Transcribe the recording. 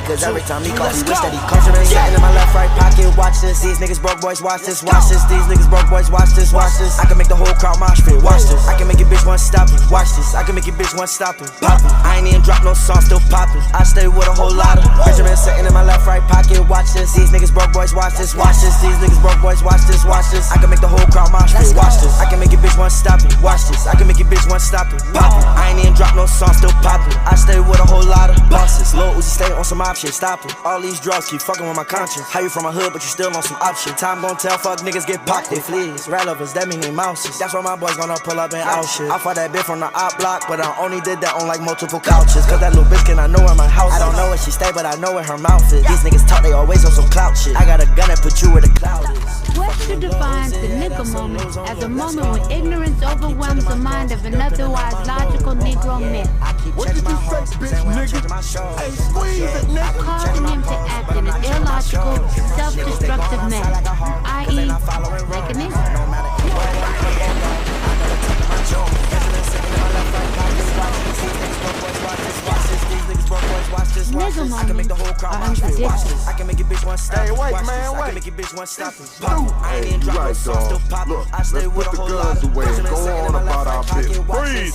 cause every time he calls, he wish that he comes. Been sitting in my left, right pocket, watch this. These niggas broke boys, watch this, watch this. These niggas broke boys, watch this, watch this. I can make the whole crowd mosh pit, watch this. I can make your bitch one stop it, watch this. I can make your bitch one stop it, pop it. I ain't even drop no song, still poppin'. I stay with a whole lot of Benjamin sitting in my left, right pocket, watch this. These niggas broke boys, watch this, watch this. These niggas broke boys, watch this, watch this. I can make the whole crowd mosh pit, watch this. I can make your bitch one stop it, watch this. I can make your bitch one stop it, pop it. I ain't even drop no song, still poppin'. I stay with a whole lot of bosses. Lil Uzi stay on some op shit, stop it. All these drugs keep fucking with my conscience. How you from a hood, but you still on some op shit? Time gon' tell, fuck niggas get popped. They fleas, rat lovers, that mean they mouses. That's why my boys gonna pull up and out shit. I fought that bitch from the op block, but I only did that on like multiple couches. Cause that little bitch can I know where my house is. I don't know where she stay, but I know where her mouth is. These niggas talk, they always on some clout shit. I got a gun that put you where the cloud is. Webster defines the nigga moment as a moment when ignorance overwhelms the mind of an otherwise logical Negro myth. What did you say, bitch, nigga? Hey, squeeze it, nigga. Causing him to act in an illogical, self-destructive manner, i.e., like a nigga. Nigga moments are unpredictable. I can make your bitch one stop. Hey, wait, man, I wait. can make your bitch one stop. I ain't even drop no song, still poppin'. I stay with a whole lot of. Go on about our bitch. Breathe.